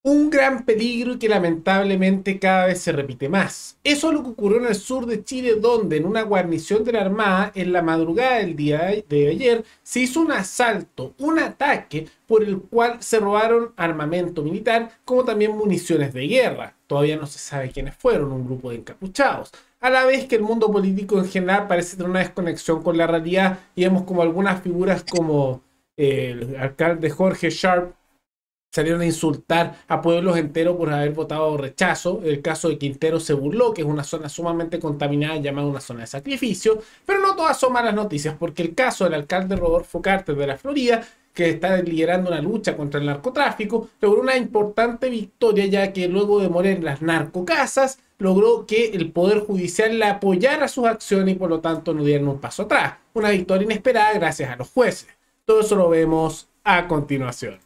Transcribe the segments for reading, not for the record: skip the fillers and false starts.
Un gran peligro y que lamentablemente cada vez se repite más. Eso es lo que ocurrió en el sur de Chile, donde en una guarnición de la Armada, en la madrugada del día de ayer, se hizo un asalto, un ataque por el cual se robaron armamento militar, como también municiones de guerra. Todavía no se sabe quiénes fueron, un grupo de encapuchados. A la vez que el mundo político en general parece tener una desconexión con la realidad y vemos como algunas figuras como el alcalde Jorge Sharp salieron a insultar a pueblos enteros por haber votado rechazo. El caso de Quintero se burló, que es una zona sumamente contaminada llamada una zona de sacrificio, pero no todas son malas noticias, porque el caso del alcalde Rodolfo Carter de la Florida, que está liderando una lucha contra el narcotráfico, logró una importante victoria, ya que luego de morir en las narcocasas, logró que el Poder Judicial le apoyara sus acciones y por lo tanto no dieran un paso atrás. Una victoria inesperada gracias a los jueces. Todo eso lo vemos a continuación.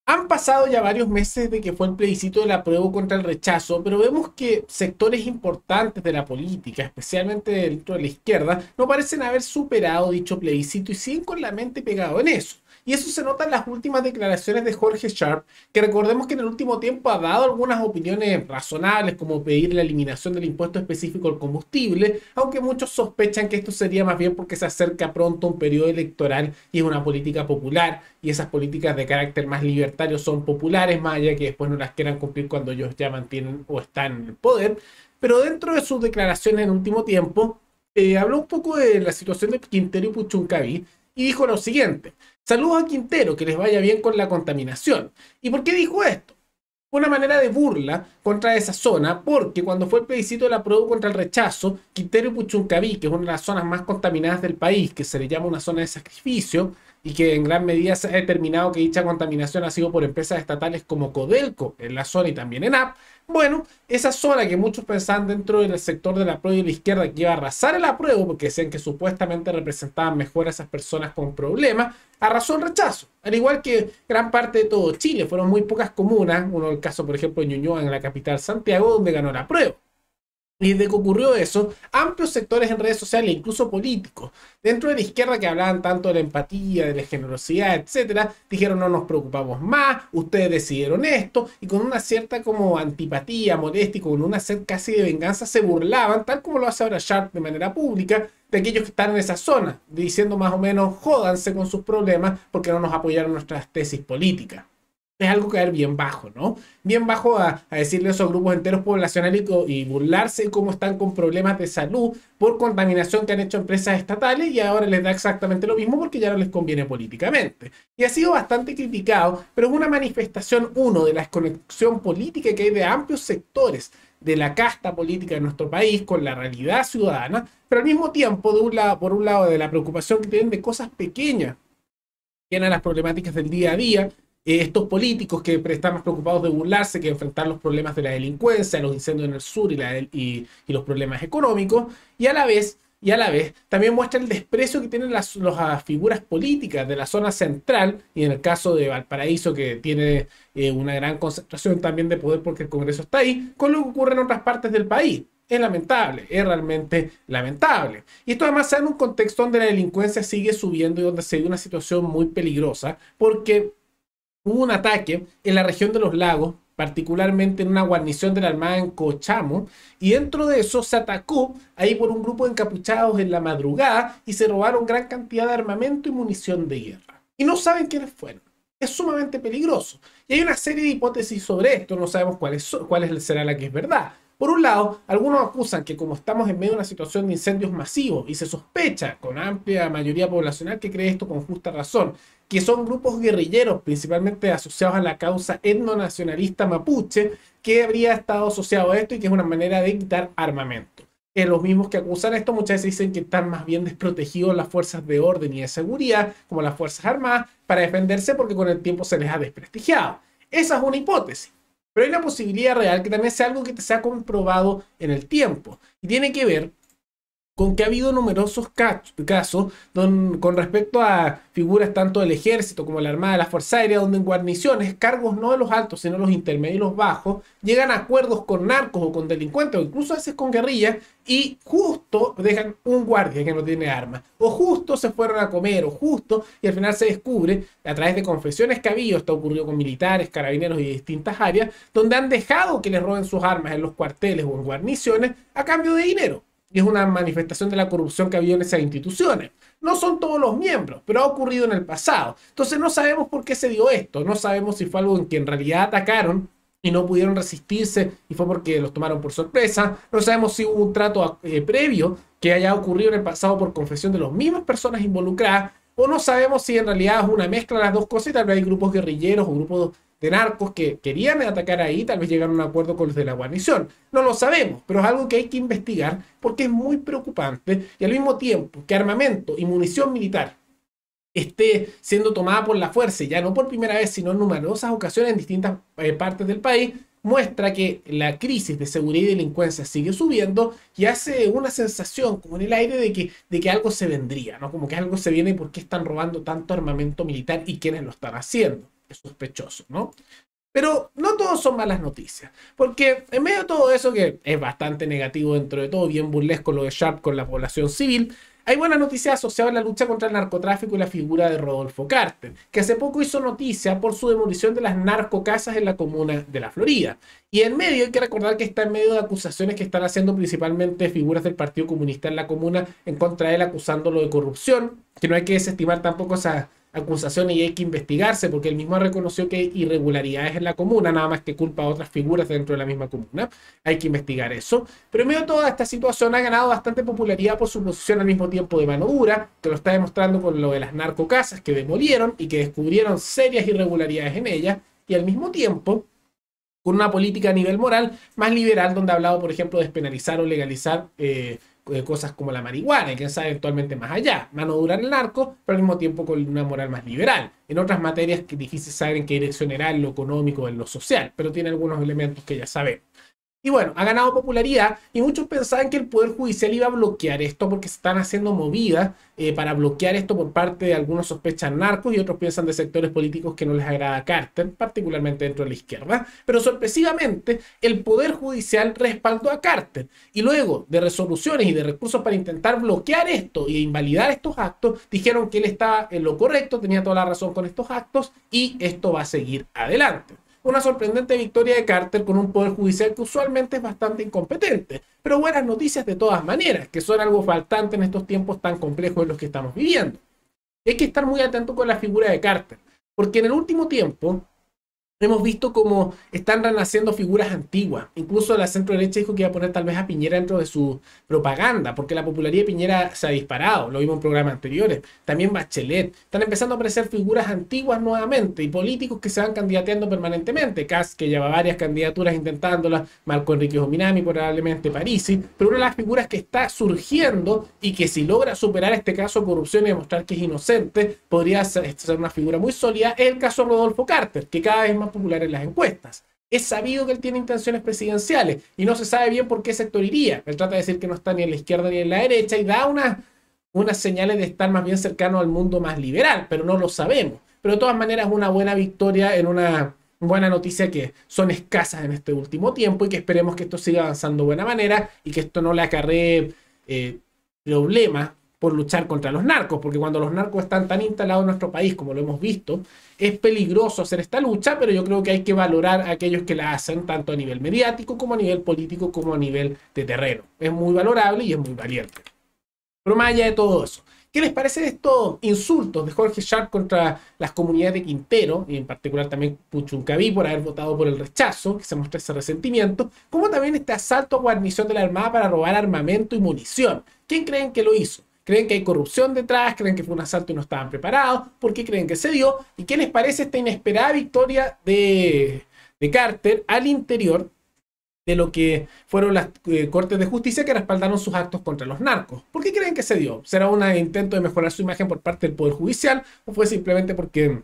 Han pasado ya varios meses de que fue el plebiscito del apruebo contra el rechazo, pero vemos que sectores importantes de la política, especialmente dentro de la izquierda, no parecen haber superado dicho plebiscito y siguen con la mente pegado en eso. Y eso se nota en las últimas declaraciones de Jorge Sharp, que recordemos que en el último tiempo ha dado algunas opiniones razonables, como pedir la eliminación del impuesto específico al combustible, aunque muchos sospechan que esto sería más bien porque se acerca pronto un periodo electoral y es una política popular, y esas políticas de carácter más libertario son populares, más allá que después no las quieran cumplir cuando ellos ya mantienen o están en el poder. Pero dentro de sus declaraciones en el último tiempo, habló un poco de la situación de Quintero y Puchuncaví y dijo lo siguiente: saludos a Quintero, que les vaya bien con la contaminación. ¿Y por qué dijo esto? Una manera de burla contra esa zona, porque cuando fue el plebiscito de la apruebo contra el rechazo, Quintero y Puchuncaví, que es una de las zonas más contaminadas del país, que se le llama una zona de sacrificio, y que en gran medida se ha determinado que dicha contaminación ha sido por empresas estatales como Codelco en la zona y también en AP. Bueno, esa zona que muchos pensaban dentro del sector de la apruebo y de la izquierda que iba a arrasar el apruebo porque decían que supuestamente representaban mejor a esas personas con problemas, arrasó el rechazo. Al igual que gran parte de todo Chile, fueron muy pocas comunas, uno el caso por ejemplo de Ñuñoa en la capital Santiago, donde ganó la apruebo. Y desde que ocurrió eso, amplios sectores en redes sociales, incluso políticos, dentro de la izquierda que hablaban tanto de la empatía, de la generosidad, etcétera, dijeron no nos preocupamos más, ustedes decidieron esto, y con una cierta como antipatía, molestia, y con una sed casi de venganza, se burlaban, tal como lo hace ahora Sharp de manera pública, de aquellos que están en esa zona, diciendo más o menos jódanse con sus problemas porque no nos apoyaron nuestras tesis políticas. Es algo caer bien bajo, ¿no? Bien bajo a decirle a esos grupos enteros poblacionales y burlarse de cómo están con problemas de salud por contaminación que han hecho empresas estatales y ahora les da exactamente lo mismo porque ya no les conviene políticamente. Y ha sido bastante criticado, pero es una manifestación, uno, de la desconexión política que hay de amplios sectores de la casta política de nuestro país con la realidad ciudadana, pero al mismo tiempo, de un lado, por un lado, de la preocupación que tienen de cosas pequeñas que eran las problemáticas del día a día, estos políticos que están más preocupados de burlarse que de enfrentar los problemas de la delincuencia, los incendios en el sur y los problemas económicos, y a la vez también muestra el desprecio que tienen las figuras políticas de la zona central, y en el caso de Valparaíso, que tiene una gran concentración también de poder porque el Congreso está ahí, con lo que ocurre en otras partes del país. Es lamentable, es realmente lamentable. Y esto además se da en un contexto donde la delincuencia sigue subiendo y donde se vive una situación muy peligrosa, porque hubo un ataque en la región de los lagos, particularmente en una guarnición de la Armada en Cochamo, y dentro de eso se atacó ahí por un grupo de encapuchados en la madrugada y se robaron gran cantidad de armamento y munición de guerra. Y no saben quiénes fueron. Es sumamente peligroso. Y hay una serie de hipótesis sobre esto, no sabemos cuál será la que es verdad. Por un lado, algunos acusan que como estamos en medio de una situación de incendios masivos y se sospecha con amplia mayoría poblacional que cree esto con justa razón, que son grupos guerrilleros principalmente asociados a la causa etnonacionalista mapuche, que habría estado asociado a esto y que es una manera de quitar armamento. Los mismos que acusan esto muchas veces dicen que están más bien desprotegidos las fuerzas de orden y de seguridad, como las Fuerzas Armadas, para defenderse porque con el tiempo se les ha desprestigiado. Esa es una hipótesis. Pero hay una posibilidad real que también sea algo que se ha comprobado en el tiempo. Y tiene que ver con que ha habido numerosos casos con respecto a figuras tanto del ejército como de la Armada de la Fuerza Aérea, donde en guarniciones, cargos no de los altos, sino los intermedios y los bajos, llegan a acuerdos con narcos o con delincuentes, o incluso a veces con guerrillas, y justo dejan un guardia que no tiene armas, o justo se fueron a comer, o justo, y al final se descubre, a través de confesiones que ha habido, esto ocurrió con militares, carabineros y distintas áreas, donde han dejado que les roben sus armas en los cuarteles o en guarniciones a cambio de dinero. Y es una manifestación de la corrupción que ha habido en esas instituciones. No son todos los miembros, pero ha ocurrido en el pasado. Entonces no sabemos por qué se dio esto. No sabemos si fue algo en que en realidad atacaron y no pudieron resistirse y fue porque los tomaron por sorpresa. No sabemos si hubo un trato previo que haya ocurrido en el pasado por confesión de las mismas personas involucradas. O no sabemos si en realidad es una mezcla de las dos cosas y tal vez hay grupos guerrilleros o grupos de narcos que querían atacar ahí, tal vez llegaron a un acuerdo con los de la guarnición. No lo sabemos, pero es algo que hay que investigar porque es muy preocupante y al mismo tiempo que armamento y munición militar esté siendo tomada por la fuerza, ya no por primera vez, sino en numerosas ocasiones en distintas partes del país, muestra que la crisis de seguridad y delincuencia sigue subiendo y hace una sensación como en el aire de que algo se vendría, ¿no? Como que algo se viene y por qué están robando tanto armamento militar y quiénes lo están haciendo. Es sospechoso, ¿no? Pero no todos son malas noticias, porque en medio de todo eso, que es bastante negativo dentro de todo, bien burlesco lo de Sharp con la población civil, hay buenas noticias asociadas a la lucha contra el narcotráfico y la figura de Rodolfo Carter, que hace poco hizo noticia por su demolición de las narcocasas en la comuna de la Florida. Y en medio hay que recordar que está en medio de acusaciones que están haciendo principalmente figuras del Partido Comunista en la comuna en contra de él, acusándolo de corrupción, que no hay que desestimar tampoco esa acusaciones y hay que investigarse porque él mismo reconoció que hay irregularidades en la comuna, nada más que culpa a otras figuras dentro de la misma comuna. Hay que investigar eso. Pero en medio de toda esta situación ha ganado bastante popularidad por su posición al mismo tiempo de mano dura, que lo está demostrando con lo de las narcocasas que demolieron y que descubrieron serias irregularidades en ellas, y al mismo tiempo con una política a nivel moral más liberal, donde ha hablado, por ejemplo, de despenalizar o legalizar cosas como la marihuana, y quién sabe eventualmente más allá. Mano dura en el narco, pero al mismo tiempo con una moral más liberal. En otras materias que es difícil saber en qué dirección irá, en lo económico o en lo social, pero tiene algunos elementos que ya sabemos. Y bueno, ha ganado popularidad y muchos pensaban que el Poder Judicial iba a bloquear esto porque se están haciendo movidas para bloquear esto por parte de algunos sospechan narcos y otros piensan de sectores políticos que no les agrada a Carter, particularmente dentro de la izquierda. Pero sorpresivamente, el Poder Judicial respaldó a Carter y luego de resoluciones y de recursos para intentar bloquear esto e invalidar estos actos, dijeron que él estaba en lo correcto, tenía toda la razón con estos actos y esto va a seguir adelante. Una sorprendente victoria de Carter con un poder judicial que usualmente es bastante incompetente, pero buenas noticias de todas maneras, que son algo faltante en estos tiempos tan complejos en los que estamos viviendo. Hay que estar muy atento con la figura de Carter, porque en el último tiempo hemos visto cómo están renaciendo figuras antiguas. Incluso la centro derecha dijo que iba a poner tal vez a Piñera dentro de su propaganda, porque la popularidad de Piñera se ha disparado, lo vimos en programas anteriores. También Bachelet. Están empezando a aparecer figuras antiguas nuevamente y políticos que se van candidateando permanentemente. Kast, que lleva varias candidaturas intentándolas, Marco Enrique Jominami, probablemente Parisi, pero una de las figuras que está surgiendo y que si logra superar este caso de corrupción y demostrar que es inocente, podría ser una figura muy sólida, es el caso de Rodolfo Carter, que cada vez más popular en las encuestas. Es sabido que él tiene intenciones presidenciales y no se sabe bien por qué sector iría. Él trata de decir que no está ni en la izquierda ni en la derecha y da unas señales de estar más bien cercano al mundo más liberal, pero no lo sabemos. Pero de todas maneras una buena victoria en una buena noticia que son escasas en este último tiempo y que esperemos que esto siga avanzando de buena manera y que esto no le acarree problemas por luchar contra los narcos, porque cuando los narcos están tan instalados en nuestro país como lo hemos visto, es peligroso hacer esta lucha, pero yo creo que hay que valorar a aquellos que la hacen tanto a nivel mediático como a nivel político como a nivel de terreno. Es muy valorable y es muy valiente. Pero más allá de todo eso, ¿qué les parece estos insultos de Jorge Sharp contra las comunidades de Quintero, y en particular también Puchuncaví por haber votado por el rechazo, que se muestra ese resentimiento, como también este asalto a guarnición de la Armada para robar armamento y munición? ¿Quién creen que lo hizo? ¿Creen que hay corrupción detrás? ¿Creen que fue un asalto y no estaban preparados? ¿Por qué creen que se dio? ¿Y qué les parece esta inesperada victoria de Carter al interior de lo que fueron las cortes de justicia que respaldaron sus actos contra los narcos? ¿Por qué creen que se dio? ¿Será un intento de mejorar su imagen por parte del Poder Judicial? ¿O fue simplemente porque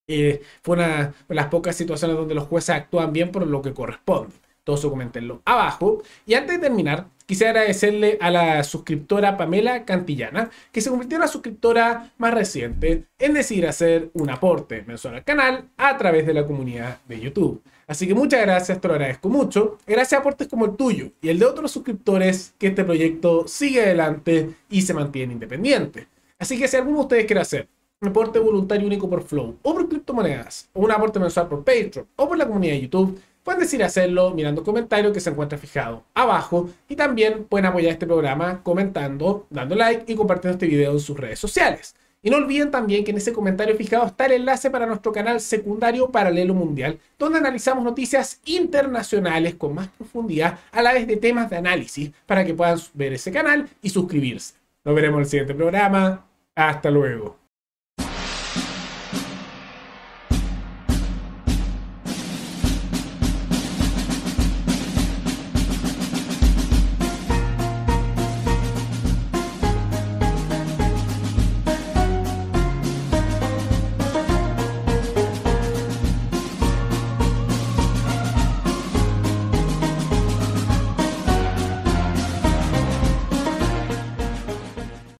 fue una de las pocas situaciones donde los jueces actúan bien por lo que corresponde? Todo eso coméntenlo abajo. Y antes de terminar, Quisiera agradecerle a la suscriptora Pamela Cantillana, que se convirtió en la suscriptora más reciente en decidir hacer un aporte mensual al canal a través de la comunidad de YouTube. Así que muchas gracias, te lo agradezco mucho. Gracias a aportes como el tuyo y el de otros suscriptores, que este proyecto sigue adelante y se mantiene independiente. Así que si alguno de ustedes quiere hacer un aporte voluntario único por Flow, o por criptomonedas, o un aporte mensual por Patreon, o por la comunidad de YouTube, pueden decir hacerlo mirando el comentario que se encuentra fijado abajo, y también pueden apoyar este programa comentando, dando like y compartiendo este video en sus redes sociales. Y no olviden también que en ese comentario fijado está el enlace para nuestro canal secundario Paralelo Mundial, donde analizamos noticias internacionales con más profundidad a la vez de temas de análisis, para que puedan ver ese canal y suscribirse. Nos veremos en el siguiente programa. Hasta luego.